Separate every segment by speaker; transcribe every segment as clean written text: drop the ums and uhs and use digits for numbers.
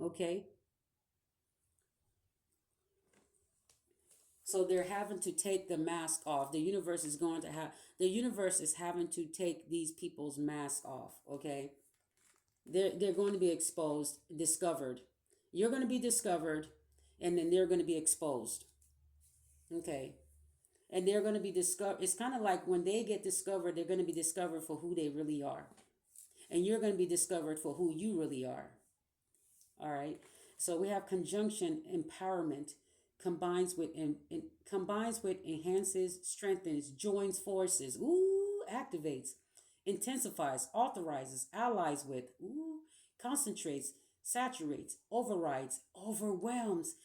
Speaker 1: Okay, so they're having to take the mask off. The universe is having to take these people's mask off. Okay, they're going to be exposed, discovered. You're going to be discovered, and then they're going to be exposed. Okay, and they're going to be discovered. It's kind of like when they get discovered, they're going to be discovered for who they really are, and you're going to be discovered for who you really are. All right. So we have conjunction empowerment combines with enhances, strengthens, joins forces. Ooh, activates, intensifies, authorizes, allies with. Ooh, concentrates, saturates, overrides, overwhelms.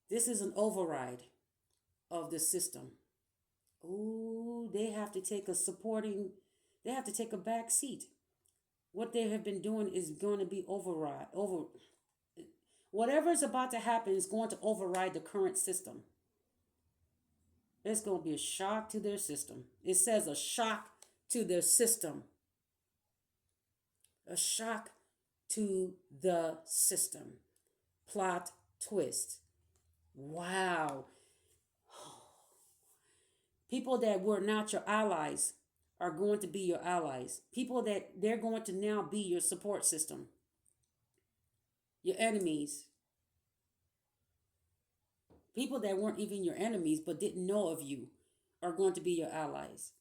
Speaker 1: This is an override of the system. Ooh, they have to take a supporting. They have to take a back seat. What they have been doing is going to be override over whatever is about to happen is going to override the current system. It's going to be a shock to their system. It says a shock to their system. A shock to the system. Plot twist. Wow. People that were not your allies are going to be your allies. People that they're going to now be your support system. Your enemies. People that weren't even your enemies but didn't know of you are going to be your allies.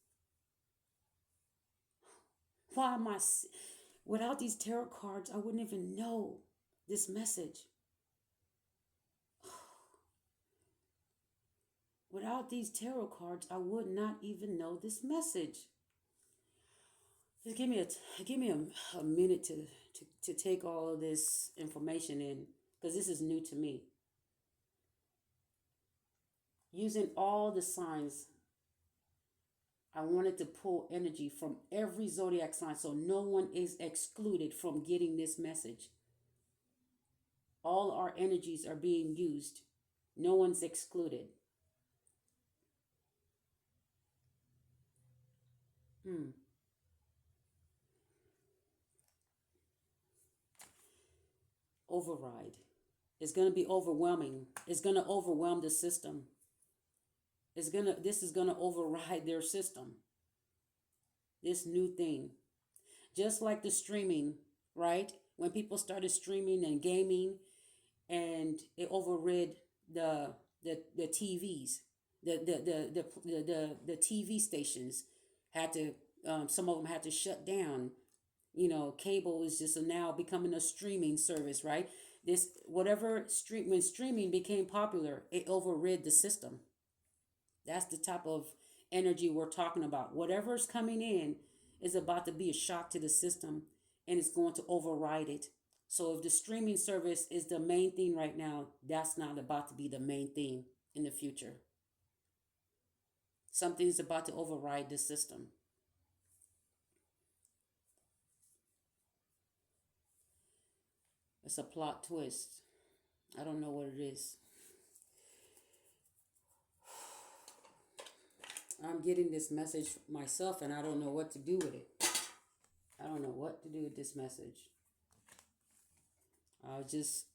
Speaker 1: Why am I? Without these tarot cards, I wouldn't even know this message. Without these tarot cards, I would not even know this message. Just give me a minute to take all of this information in because this is new to me. Using all the signs, I wanted to pull energy from every zodiac sign so no one is excluded from getting this message. All our energies are being used. No one's excluded. Hmm. Override. It's going to be overwhelming. It's going to overwhelm the system. This is going to override their system. This new thing. Just like the streaming, right? When people started streaming and gaming and it overrid the TVs. The TV stations had to some of them had to shut down. Cable is just now becoming a streaming service, right? This whatever stream when streaming became popular, it overrid the system. That's the type of energy we're talking about. Whatever's coming in is about to be a shock to the system and it's going to override it. So if the streaming service is the main thing right now, that's not about to be the main thing in the future. Something's about to override the system. It's a plot twist. I don't know what it is. I'm getting this message myself and I don't know what to do with it. I don't know what to do with this message. I was just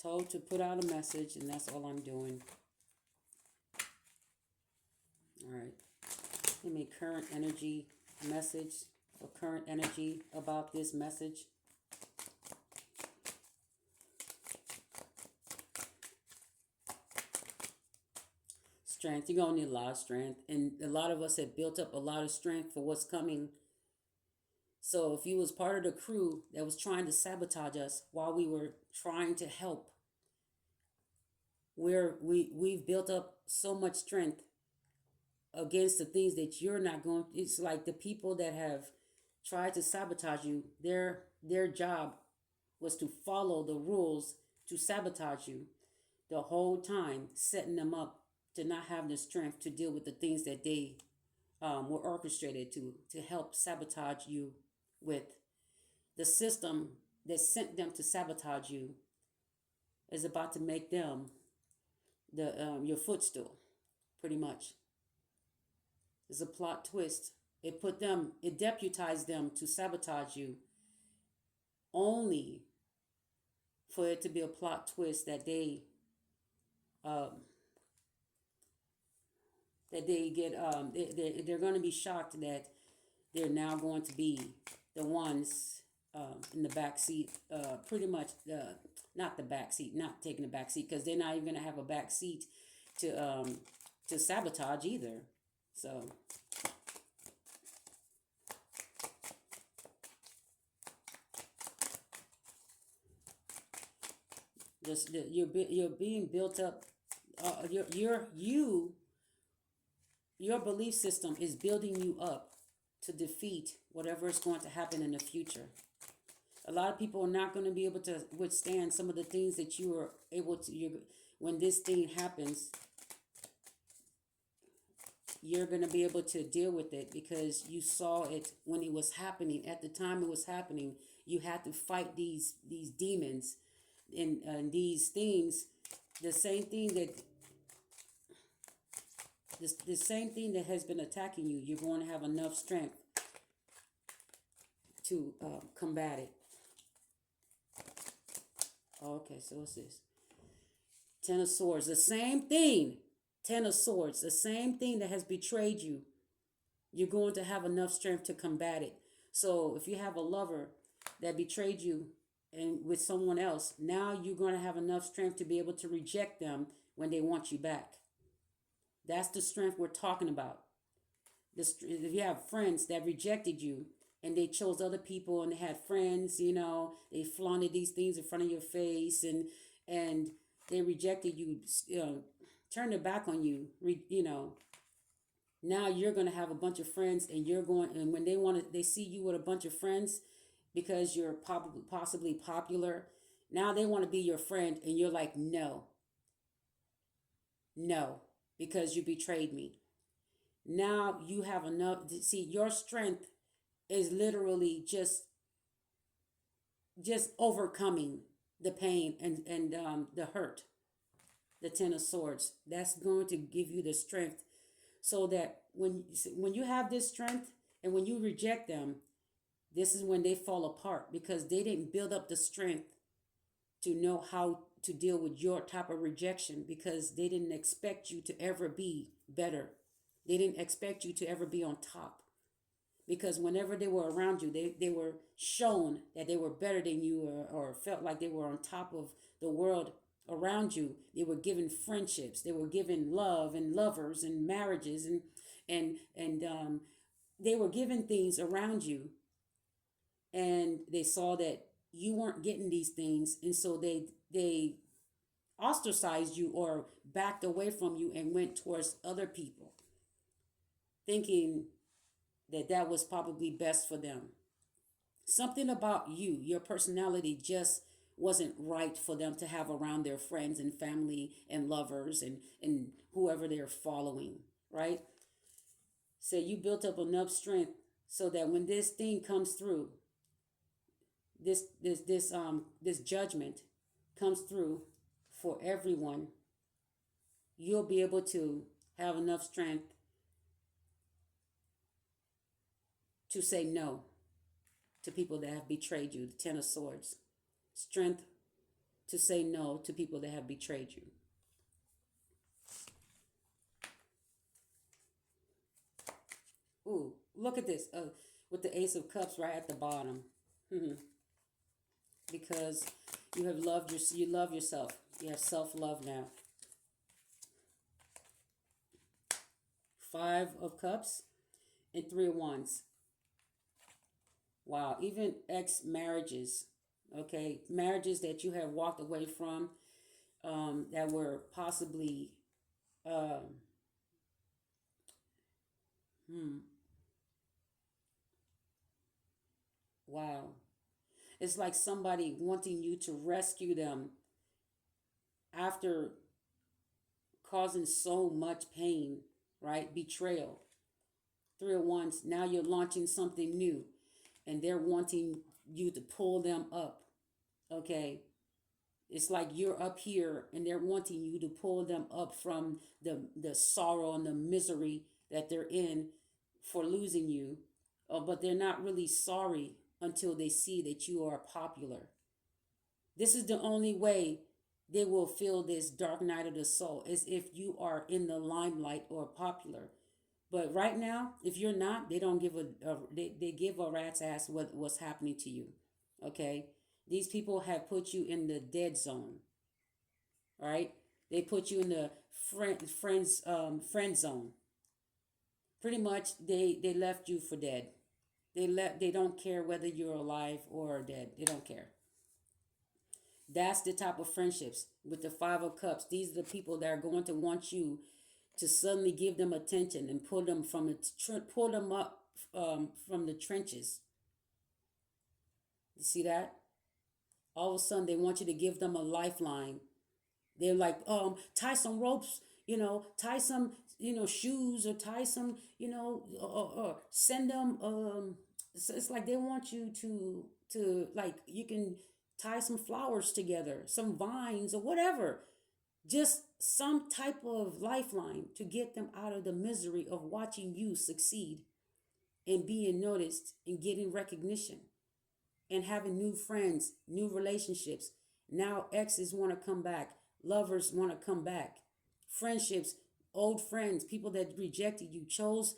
Speaker 1: told to put out a message and that's all I'm doing. All right. Give me current energy message or current energy about this message. Strength. You're going to need a lot of strength. And a lot of us have built up a lot of strength for what's coming. So if you was part of the crew that was trying to sabotage us while we were trying to help, we've built up so much strength against the things that you're not going. It's like the people that have tried to sabotage you, their job was to follow the rules to sabotage you the whole time, setting them up to not have the strength to deal with the things that they were orchestrated to help sabotage you with. The system that sent them to sabotage you is about to make them your footstool, pretty much. It's a plot twist. It deputized them to sabotage you only for it to be a plot twist um, that they get they're going to be shocked that they're now going to be the ones in the back seat, pretty much not the back seat, not taking the back seat, because they're not even going to have a back seat to sabotage either. So just you're being built up. Your belief system is building you up to defeat whatever is going to happen in the future. A lot of people are not going to be able to withstand some of the things that you are able to. When this thing happens, you're going to be able to deal with it because you saw it when it was happening. At the time it was happening, you had to fight these demons and these things. The same thing that the same thing that has been attacking you. You're going to have enough strength to combat it. Okay, so what's this? Ten of Swords, the same thing. Ten of Swords, the same thing that has betrayed you. You're going to have enough strength to combat it. So if you have a lover that betrayed you and with someone else, now you're going to have enough strength to be able to reject them when they want you back. That's the strength we're talking about. If you have friends that rejected you and they chose other people and they had friends, they flaunted these things in front of your face and they rejected you, turned their back on you, now you're going to have a bunch of friends and and when they see you with a bunch of friends because you're possibly popular, now they want to be your friend and you're like, no, because you betrayed me. Now you have enough. See, your strength is literally just overcoming the pain and the hurt. The Ten of Swords. That's going to give you the strength so that when you have this strength and when you reject them, this is when they fall apart because they didn't build up the strength to know how to deal with your type of rejection because they didn't expect you to ever be better. They didn't expect you to ever be on top because whenever they were around you, they were shown that they were better than you or felt like they were on top of the world around you. They were given friendships. They were given love and lovers and marriages and they were given things around you and they saw that you weren't getting these things and so they ostracized you or backed away from you and went towards other people thinking that was probably best for them. Something about you, your personality just wasn't right for them to have around their friends and family and lovers and whoever they're following, right? So you built up enough strength so that when this thing comes through, this judgment comes through for everyone, you'll be able to have enough strength to say no to people that have betrayed you. The Ten of Swords. Strength to say no to people that have betrayed you. Ooh, look at this. With the Ace of Cups right at the bottom. Because you have you love yourself. You have self-love now. Five of Cups and Three of Wands. Wow, even ex-marriages, okay? Marriages that you have walked away from that were possibly, um, hmm, wow. It's like somebody wanting you to rescue them after causing so much pain, right? Betrayal. Three of Wands, now you're launching something new and they're wanting you to pull them up, okay? It's like you're up here and they're wanting you to pull them up from the sorrow and the misery that they're in for losing you. But they're not really sorry until they see that you are popular. This is the only way they will feel this dark night of the soul, is if you are in the limelight or popular. But right now, if you're not, they don't give they give a rat's ass what's happening to you. Okay, these people have put you in the dead zone. Right? They put you in the friend zone. Pretty much, they left you for dead. They don't care whether you're alive or dead. They don't care. That's the type of friendships with the Five of Cups. These are the people that are going to want you to suddenly give them attention and pull them pull them up from the trenches. You see that? All of a sudden, they want you to give them a lifeline. They're like, tie some ropes, tie some, shoes, or tie some, or send them. It's like they want you to like, you can tie some flowers together, some vines or whatever, just some type of lifeline to get them out of the misery of watching you succeed and being noticed and getting recognition and having new friends, new relationships. Now exes want to come back, lovers want to come back, friendships, old friends, people that rejected you, chose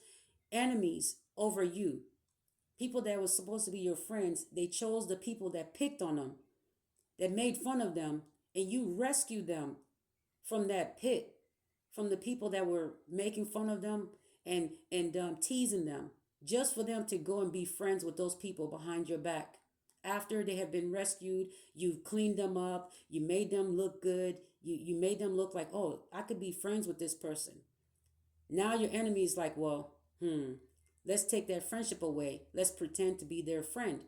Speaker 1: enemies over you. People that were supposed to be your friends, they chose the people that picked on them, that made fun of them, and you rescued them from that pit, from the people that were making fun of them and teasing them, just for them to go and be friends with those people behind your back. After they have been rescued, you've cleaned them up, you made them look good, you made them look like, oh, I could be friends with this person. Now your enemy is like, well, let's take that friendship away. Let's pretend to be their friend.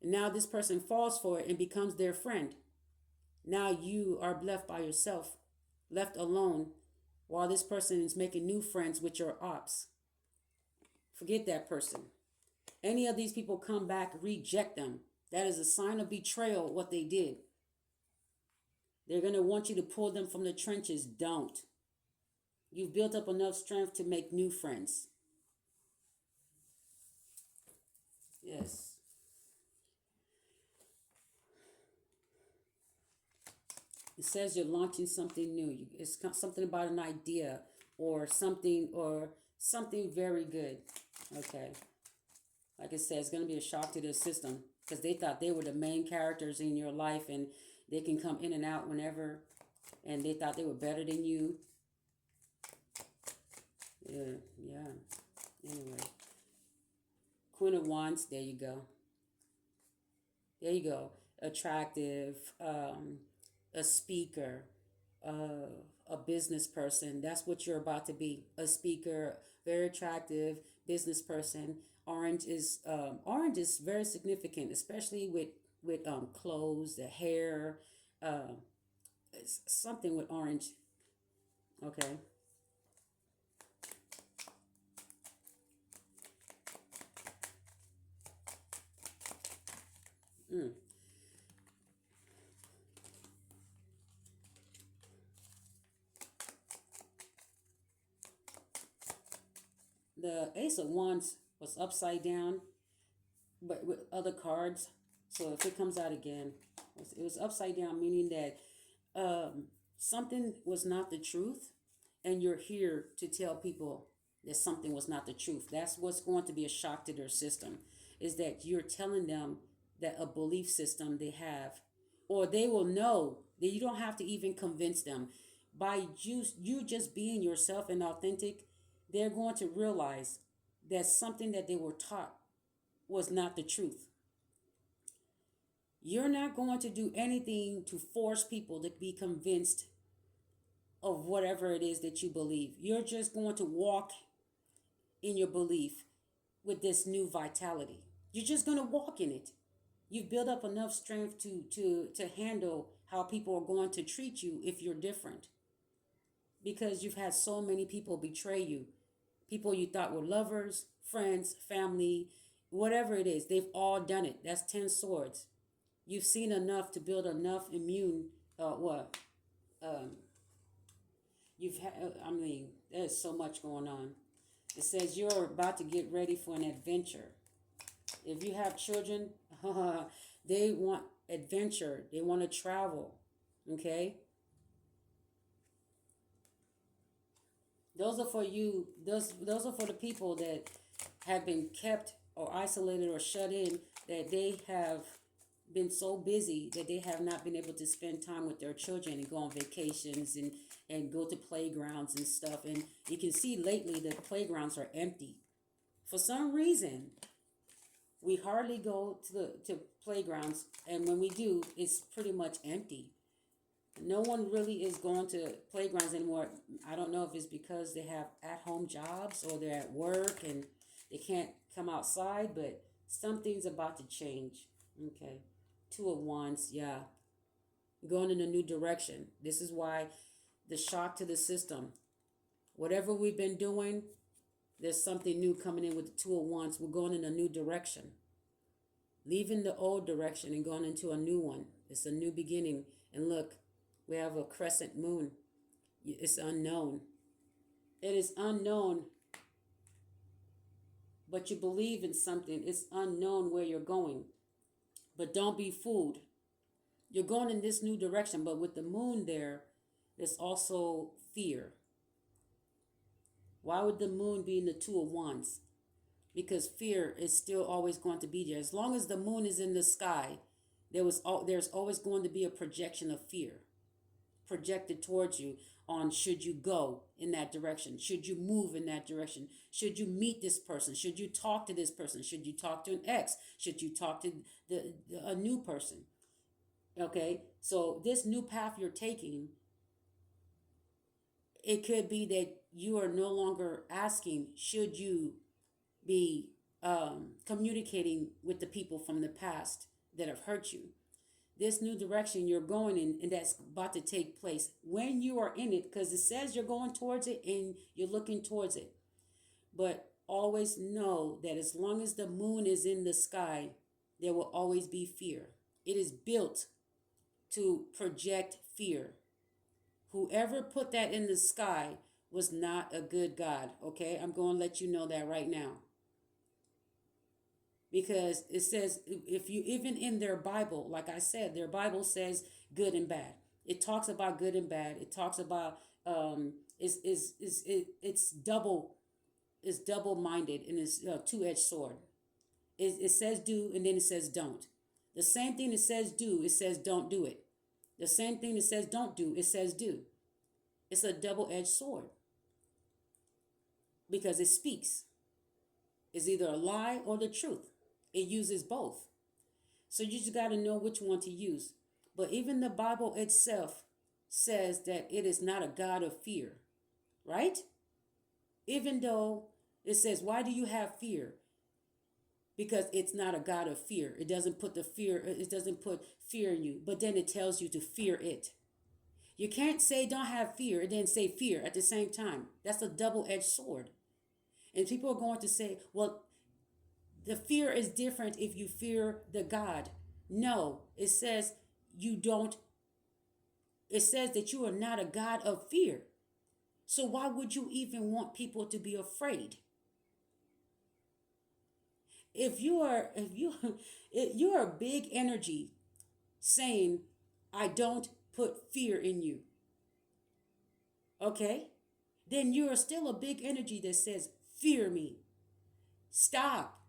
Speaker 1: And now this person falls for it and becomes their friend. Now you are left by yourself, left alone, while this person is making new friends with your ops. Forget that person. Any of these people come back, reject them. That is a sign of betrayal, what they did. They're going to want you to pull them from the trenches. Don't. You've built up enough strength to make new friends. Yes. It says you're launching something new. It's something about an idea or something very good. Okay. Like I said, it's going to be a shock to the system because they thought they were the main characters in your life and they can come in and out whenever, and they thought they were better than you. Yeah. Anyway. Queen of Wands, there you go. There you go. Attractive, a speaker, a business person. That's what you're about to be. A speaker, very attractive business person. Orange is very significant, especially with clothes, the hair, something with orange. Okay. Mm. The Ace of Wands was upside down, but with other cards. So if it comes out again, it was upside down, meaning that something was not the truth, and you're here to tell people that something was not the truth. That's what's going to be a shock to their system, is that you're telling them that a belief system they have, or they will know that you don't have to even convince them. By you just being yourself and authentic, they're going to realize that something that they were taught was not the truth. You're not going to do anything to force people to be convinced of whatever it is that you believe. You're just going to walk in your belief with this new vitality. You're just going to walk in it. You've built up enough strength to handle how people are going to treat you if you're different. Because you've had so many people betray you. People you thought were lovers, friends, family, whatever it is, they've all done it. That's 10 swords. You've seen enough to build enough immune, you've had, there's so much going on. It says you're about to get ready for an adventure. If you have children, they want adventure. They want to travel. Okay, those are for you. Those are for the people that have been kept or isolated or shut in, that they have been so busy that they have not been able to spend time with their children and go on vacations and go to playgrounds and stuff. And you can see lately the playgrounds are empty for some reason. We hardly go to playgrounds, and when we do, it's pretty much empty. No one really is going to playgrounds anymore. I don't know if it's because they have at-home jobs or they're at work and they can't come outside, but something's about to change. Okay. Two of Wands, yeah. Going in a new direction. This is why the shock to the system. Whatever we've been doing, there's something new coming in with the Two of Wands. We're going in a new direction. Leaving the old direction and going into a new one. It's a new beginning. And look, we have a crescent moon. It's unknown. It is unknown, but you believe in something. It's unknown where you're going. But don't be fooled. You're going in this new direction, but with the moon there's also fear. Why would the moon be in the Two of Wands? Because fear is still always going to be there. As long as the moon is in the sky, there's always going to be a projection of fear projected towards you on should you go in that direction, should you move in that direction, should you meet this person, should you talk to this person, should you talk to an ex, should you talk to a new person. Okay, so this new path you're taking, it could be that you are no longer asking should you be communicating with the people from the past that have hurt you. This new direction you're going in, and that's about to take place when you are in it, because it says you're going towards it and you're looking towards it. But always know that as long as the moon is in the sky, there will always be fear. It is built to project fear. Whoever put that in the sky was not a good God. Okay, I'm going to let you know that right now. Because it says, if you, even in their Bible, like I said, their Bible says good and bad. It talks about good and bad. It talks about it's double minded, and it's a two-edged sword. It says do, and then it says don't. The same thing it says do, it says don't do it. The same thing it says don't do, it says do. It's a double-edged sword because it speaks. It's either a lie or the truth. It uses both. So you just got to know which one to use. But even the Bible itself says that it is not a God of fear, right? Even though it says, why do you have fear? Because it's not a God of fear. It doesn't put fear in you, but then it tells you to fear it. You can't say don't have fear and then say fear at the same time. That's a double-edged sword. And people are going to say, well, the fear is different if you fear the God. No, it says you don't. It says that you are not a God of fear. So why would you even want people to be afraid? If you're a big energy saying, I don't put fear in you, okay? Then you are still a big energy that says, fear me. Stop.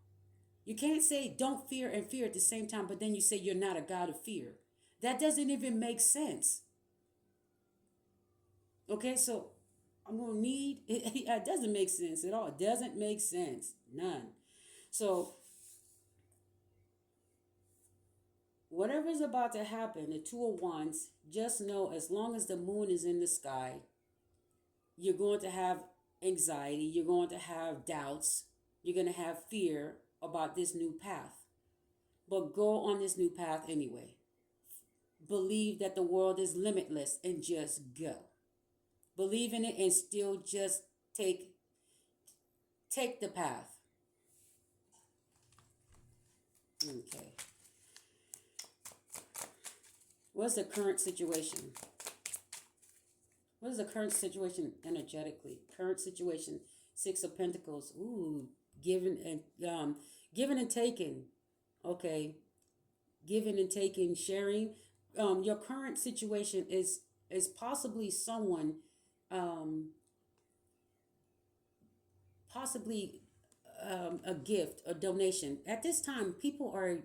Speaker 1: You can't say don't fear and fear at the same time, but then you say you're not a God of fear. That doesn't even make sense. Okay, so I'm going to need, it doesn't make sense at all. It doesn't make sense. None. So whatever's about to happen, the Two of Wands, just know as long as the moon is in the sky, you're going to have anxiety. You're going to have doubts. You're going to have fear about this new path. But go on this new path anyway. Believe that the world is limitless and just go. Believe in it and still just take the path. Okay. What's the current situation? What is the current situation energetically? Current situation, Six of Pentacles. Ooh, giving and taking. Okay. giving and taking, sharing. Your current situation is possibly someone, um, possibly a gift, a donation. At this time, people are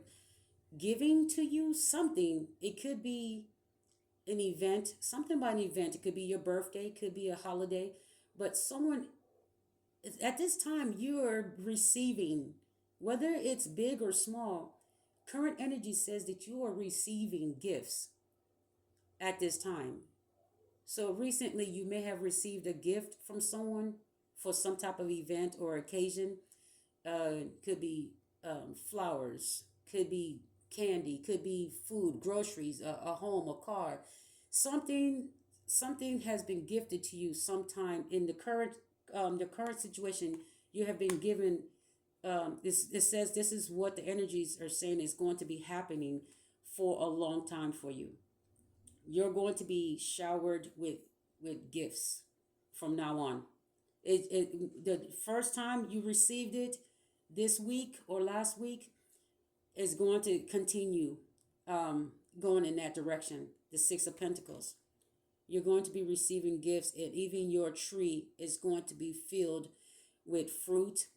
Speaker 1: giving to you something. It could be an event, something about an event. It could be your birthday, it could be a holiday, but someone at this time you're receiving, whether it's big or small. Current energy says that you are receiving gifts at this time. So recently, you may have received a gift from someone for some type of event or occasion. Could be flowers, could be candy, could be food, groceries, a home, a car, something. Something has been gifted to you sometime in the current situation. You have been given. It says this is what the energies are saying is going to be happening for a long time for you. You're going to be showered with gifts from now on. The first time you received it this week or last week is going to continue going in that direction. The Six of Pentacles. You're going to be receiving gifts, and even your tree is going to be filled with fruit.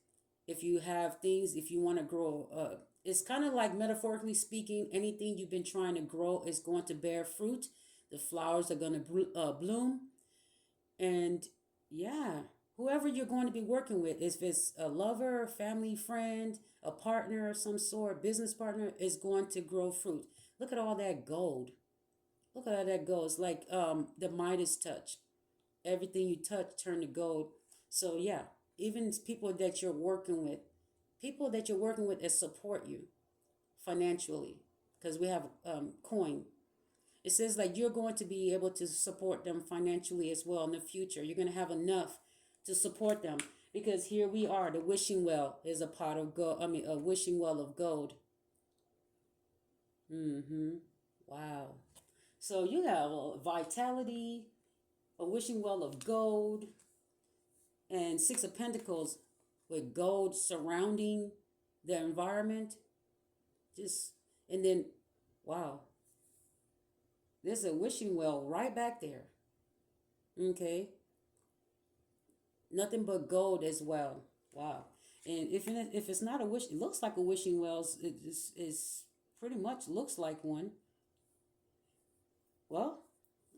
Speaker 1: If you have things, if you want to grow, it's kind of like, metaphorically speaking, anything you've been trying to grow is going to bear fruit. The flowers are going to bloom. And yeah, whoever you're going to be working with, if it's a lover, family, friend, a partner of some sort, business partner, is going to grow fruit. Look at all that gold. Look at how that goes. Like the Midas touch. Everything you touch turn to gold. So yeah, even people that you're working with that support you financially, because we have coin. It says like you're going to be able to support them financially as well in the future. You're going to have enough to support them, because here we are. The wishing well is a pot of gold. I mean, a wishing well of gold. Mm-hmm. Wow. So you have a vitality, a wishing well of gold, and Six of Pentacles with gold surrounding the environment. Just, and then, wow, there's a wishing well right back there. Okay. Nothing but gold as well. Wow. And if it's not a wish, it looks like a wishing well. It's pretty much looks like one. Well,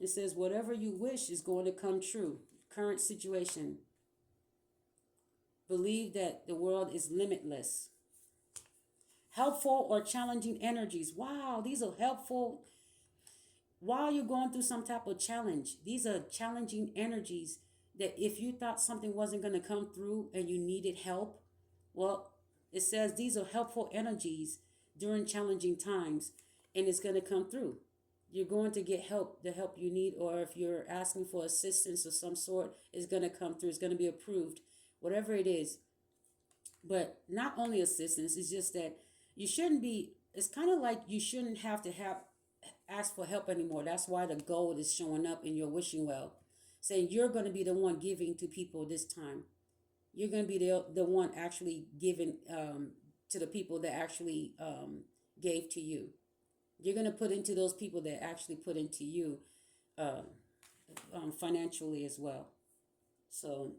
Speaker 1: it says whatever you wish is going to come true. Current situation. Believe that the world is limitless. Helpful or challenging energies. Wow, these are helpful. While you're going through some type of challenge, these are challenging energies that if you thought something wasn't going to come through and you needed help, well, it says these are helpful energies during challenging times, and it's going to come through. You're going to get help, the help you need, or if you're asking for assistance of some sort, it's going to come through. It's going to be approved, whatever it is. But not only assistance, it's just that you shouldn't be, it's kind of like you shouldn't have to ask for help anymore. That's why the gold is showing up in your wishing well, saying you're going to be the one giving to people this time. You're going to be the one actually giving to the people that actually gave to you. You're going to put into those people that actually put into you uh, financially as well. So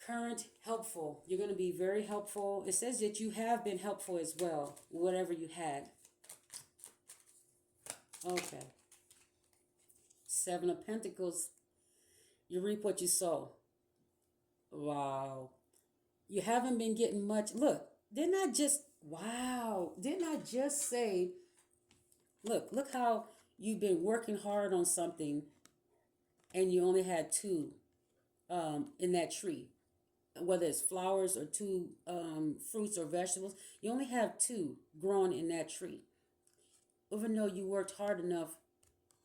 Speaker 1: current helpful. You're going to be very helpful. It says that you have been helpful as well, whatever you had. Okay. Seven of Pentacles. You reap what you sow. Wow. You haven't been getting much. Look, didn't I just say, look how you've been working hard on something and you only had two in that tree, whether it's flowers or two fruits or vegetables. You only have two growing in that tree, even though you worked hard enough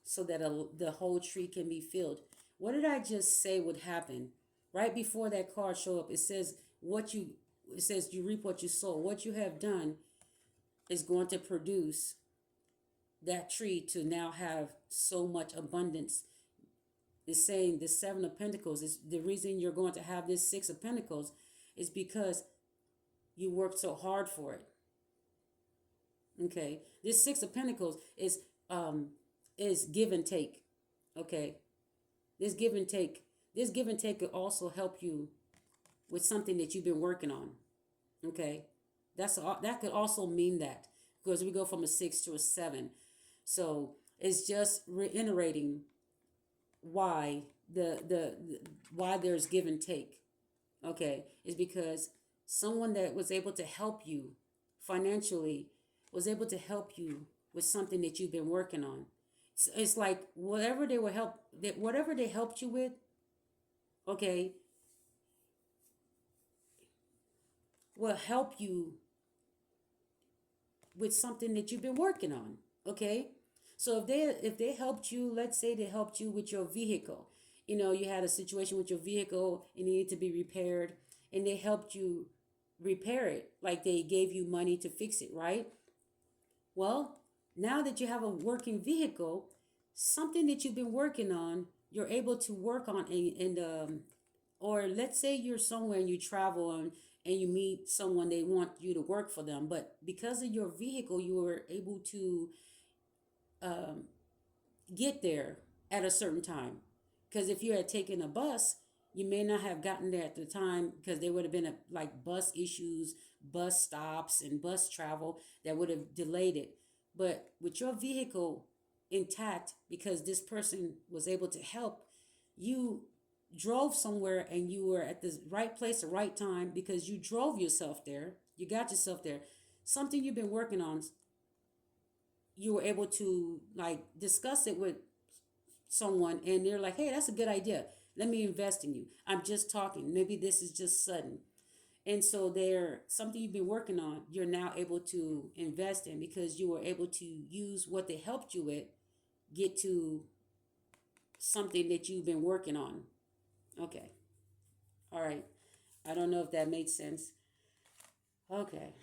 Speaker 1: so that the whole tree can be filled. What did I just say would happen? Right before that card show up, it says you reap what you sow. What you have done is going to produce that tree to now have so much abundance. It's saying the Seven of Pentacles is the reason you're going to have this Six of Pentacles is because you worked so hard for it. Okay, this Six of Pentacles um is give and take. Okay, this give and take, this give and take could also help you with something that you've been working on. Okay, that could also mean that, because we go from a 6 to a 7. So it's just reiterating why the why there's give and take. Okay, is because someone that was able to help you financially was able to help you with something that you've been working on. It's like whatever they were help that whatever they helped you with, okay, will help you with something that you've been working on. Okay, so if they helped you, let's say they helped you with your vehicle. You had a situation with your vehicle and it needed to be repaired, and they helped you repair it, like they gave you money to fix it, right? Well, now that you have a working vehicle, something that you've been working on, you're able to work on, or let's say you're somewhere and you travel and you meet someone, they want you to work for them, but because of your vehicle, you were able to um, get there at a certain time. Because if you had taken a bus, you may not have gotten there at the time, because there would have been like bus issues, bus stops, and bus travel that would have delayed it. But with your vehicle intact, because this person was able to help, you drove somewhere and you were at the right place, the right time, because you drove yourself there. You got yourself there. Something you've been working on, you were able to like discuss it with someone, and they're like, hey, that's a good idea, let me invest in you. I'm just talking, maybe this is just sudden. And so they're something you've been working on, you're now able to invest in, because you were able to use what they helped you with, get to something that you've been working on. Okay, all right, I don't know if that made sense. Okay,